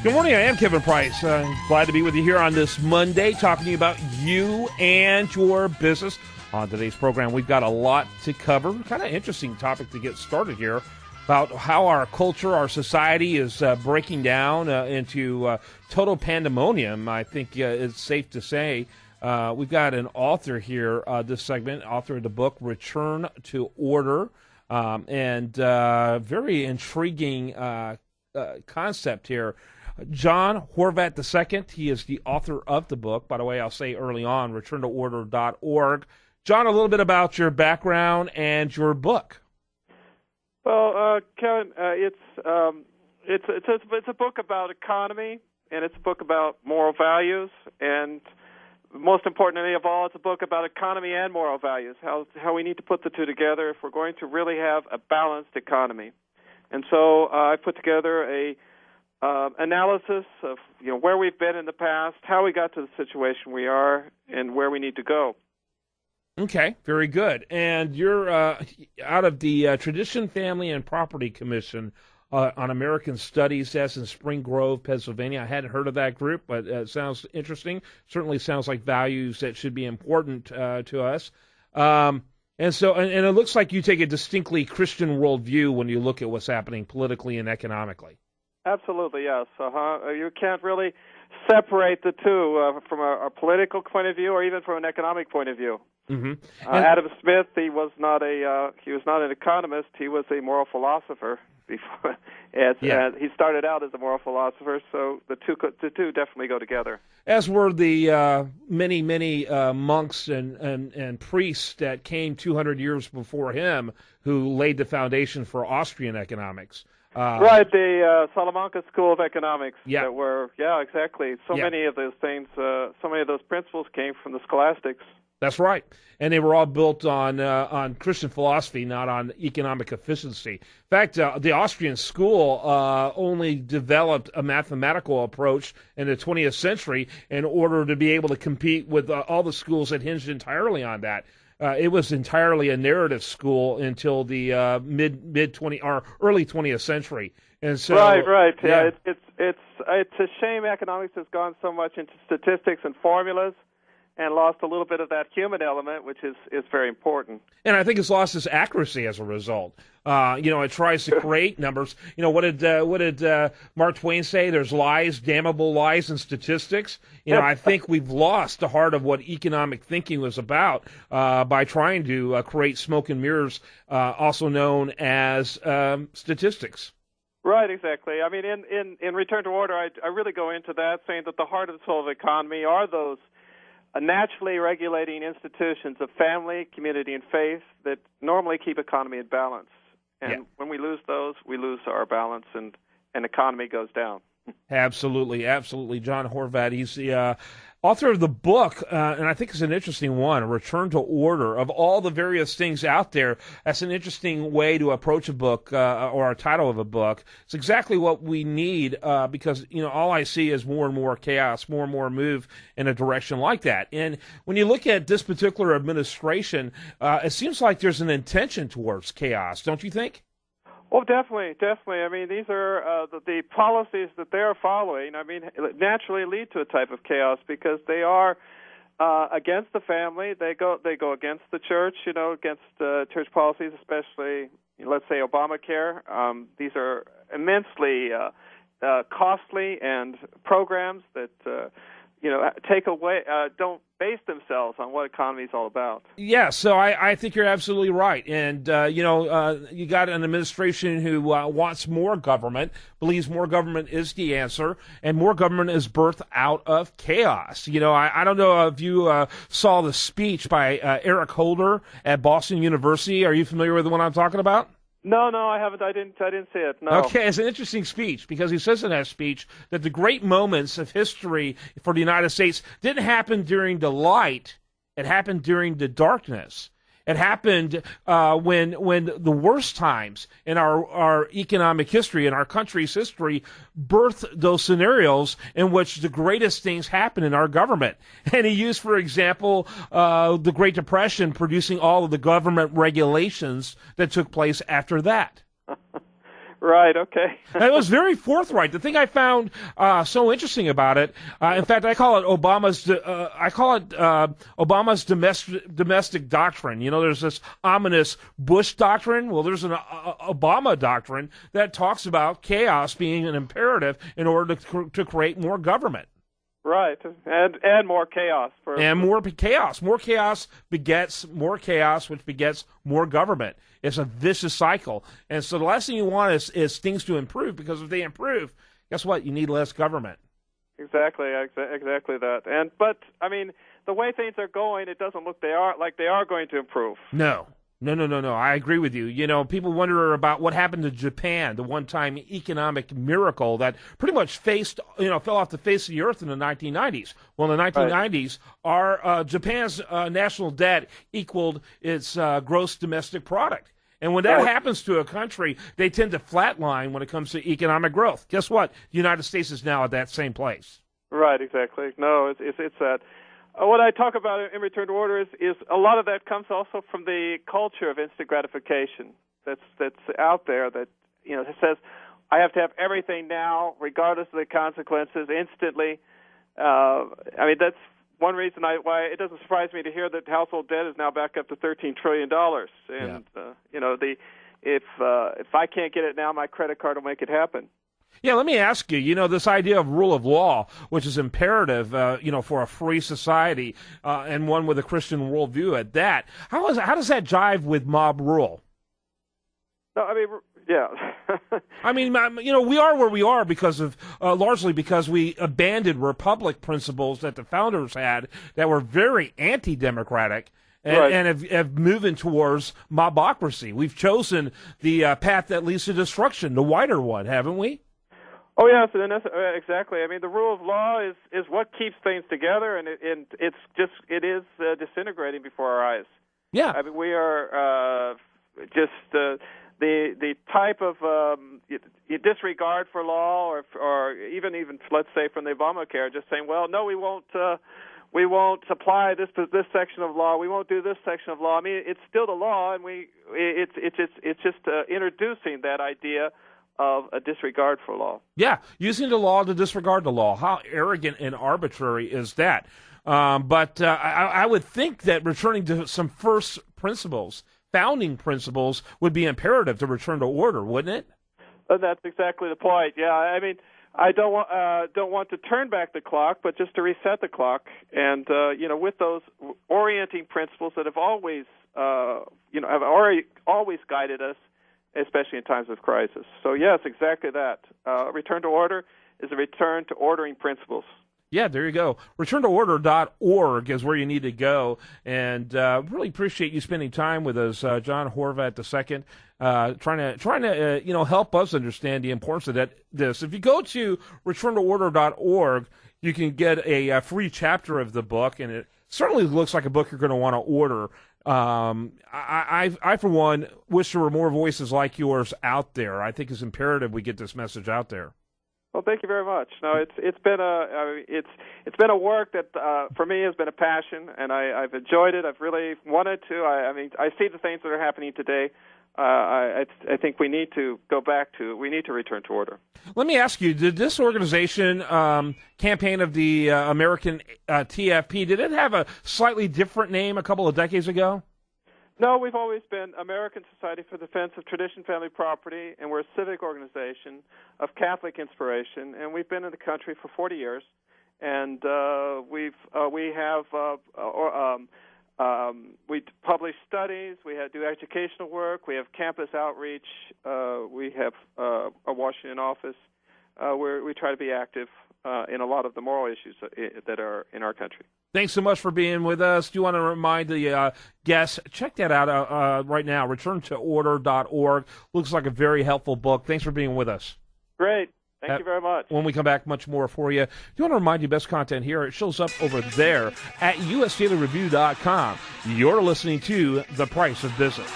Good morning. I am Kevin Price. Glad to be with you here on this Monday, talking to you about you and your business. On today's program, we've got a lot to cover. Kind of interesting topic to get started here about how our culture, our society is breaking down into total pandemonium. I think it's safe to say. We've got an author here, this segment, author of the book, Return to Order, and very intriguing concept here. John Horvat II, he is the author of the book. By the way, I'll say early on, returntoorder.org. John, a little bit about your background and your book. Well, Kevin, it's a book about economy, and it's a book about moral values, and most importantly of all, it's a book about economy and moral values, how we need to put the two together if we're going to really have a balanced economy. And so I put together a analysis of where we've been in the past, how we got to the situation we are, and where we need to go. Okay, very good. And you're out of the Tradition, Family, and Property Commission on American Studies. That's in Spring Grove, Pennsylvania. I hadn't heard of that group, but it sounds interesting. Certainly sounds like values that should be important to us. And it looks like you take a distinctly Christian worldview when you look at what's happening politically and economically. Absolutely, yes. You can't really separate the two from a political point of view or even from an economic point of view. Mm-hmm. Adam Smith, he was not an economist. He was a moral philosopher. He started out as a moral philosopher, so the two definitely go together. As were the many monks and priests that came 200 years before him, who laid the foundation for Austrian economics. Right, the Salamanca School of Economics. Yeah. Exactly. Many of those things, so many of those principles came from the scholastics. That's right, and they were all built on Christian philosophy, not on economic efficiency. In fact, the Austrian school only developed a mathematical approach in the 20th century in order to be able to compete with all the schools that hinged entirely on that. It was entirely a narrative school until the early 20th century, and so right. Yeah. It's a shame economics has gone so much into statistics and formulas, and lost a little bit of that human element, which is very important. And I think it's lost its accuracy as a result. It tries to create numbers. What did Mark Twain say? There's lies, damnable lies, in statistics. I think we've lost the heart of what economic thinking was about by trying to create smoke and mirrors, also known as statistics. Right, exactly. I mean, in Return to Order, I really go into that, saying that the heart and soul of the economy are those naturally regulating institutions of family, community, and faith that normally keep economy in balance. And when we lose those, we lose our balance, and economy goes down. Absolutely. John Horvat, he's the author of the book, and I think it's an interesting one, Return to Order. Of all the various things out there, that's an interesting way to approach a book or a title of a book. It's exactly what we need because, all I see is more and more chaos, more and more move in a direction like that. And when you look at this particular administration, it seems like there's an intention towards chaos, don't you think? Oh, definitely. I mean, these are the policies that they're following. I mean, naturally lead to a type of chaos because they are against the family. They go against the church. Against church policies, especially let's say Obamacare. These are immensely costly and programs that take away, don't base themselves on what economy is all about. Yeah, so I think you're absolutely right. And, you got an administration who wants more government, believes more government is the answer, and more government is birthed out of chaos. I don't know if you saw the speech by Eric Holder at Boston University. Are you familiar with the one I'm talking about? No, I haven't. I didn't see it. No. Okay, it's an interesting speech because he says in that speech that the great moments of history for the United States didn't happen during the light; it happened during the darkness. It happened when the worst times in our economic history, in our country's history, birthed those scenarios in which the greatest things happen in our government. And he used, for example, the Great Depression producing all of the government regulations that took place after that. Right. Okay. It was very forthright. The thing I found so interesting about it, in fact, I call it Obama's domestic doctrine. You know, there's this ominous Bush doctrine. Well, there's an Obama doctrine that talks about chaos being an imperative in order to create more government. Right, and more chaos. More chaos begets more chaos, which begets more government. It's a vicious cycle. And so the last thing you want is things to improve, because if they improve, guess what? You need less government. Exactly that. But I mean, the way things are going, it doesn't look like they are going to improve. No. I agree with you. You know, people wonder about what happened to Japan, the one-time economic miracle that pretty much fell off the face of the earth in the 1990s. Well, in the 1990s, Japan's national debt equaled its gross domestic product. And when that happens to a country, they tend to flatline when it comes to economic growth. Guess what? The United States is now at that same place. Right, exactly. No, it's that. What I talk about in Return to Order is a lot of that comes also from the culture of instant gratification that's out there, that, you know, says I have to have everything now, regardless of the consequences, instantly. I mean, that's one reason why it doesn't surprise me to hear that household debt is now back up to $13 trillion. And you know, if I can't get it now, my credit card will make it happen. Yeah, let me ask you, you know, this idea of rule of law, which is imperative, for a free society and one with a Christian worldview at that, how does that jive with mob rule? No, I mean, yeah. I mean, you know, we are where we are because of, largely because we abandoned republic principles that the founders had that were very anti-democratic. And have moving towards mobocracy. We've chosen the path that leads to destruction, the wider one, haven't we? Oh yes, and that's, exactly. I mean, the rule of law is what keeps things together, and it is disintegrating before our eyes. Yeah, I mean, we are just the type of disregard for law, or even let's say from the Obamacare, just saying, well, no, we won't apply this section of law. We won't do this section of law. I mean, it's still the law, and it's just introducing that idea of a disregard for law. Yeah, using the law to disregard the law. How arrogant and arbitrary is that? But I would think that returning to some first principles, founding principles, would be imperative to return to order, wouldn't it? That's exactly the point. Yeah, I mean, I don't want to turn back the clock, but just to reset the clock, and with those orienting principles that have always always guided us, especially in times of crisis. So yes, exactly that. Return to order is a return to ordering principles. Yeah, there you go. ReturnToOrder.org is where you need to go. And really appreciate you spending time with us, John Horvat II, trying to help us understand the importance of this. If you go to ReturnToOrder.org, you can get a free chapter of the book, and it certainly looks like a book you're going to want to order. I, for one, wish there were more voices like yours out there. I think it's imperative we get this message out there. Well, thank you very much. No, it's been a work that for me has been a passion, and I've enjoyed it. I've really wanted to. I see the things that are happening today. I think we need to return to order. Let me ask you, did this organization, campaign of the American TFP, did it have a slightly different name a couple of decades ago? No, we've always been American Society for the Defense of Tradition, Family Property, and we're a civic organization of Catholic inspiration, and we've been in the country for 40 years, and we publish studies, we do educational work, we have campus outreach, we have a Washington office where we try to be active in a lot of the moral issues that are in our country. Thanks so much for being with us. Do you want to remind the guests, check that out right now, ReturnToOrder.org. Looks like a very helpful book. Thanks for being with us. Great. Thank you very much. When we come back, much more for you. Do you want to remind you best content here? It shows up over there at usdailyreview.com. You're listening to The Price of Business.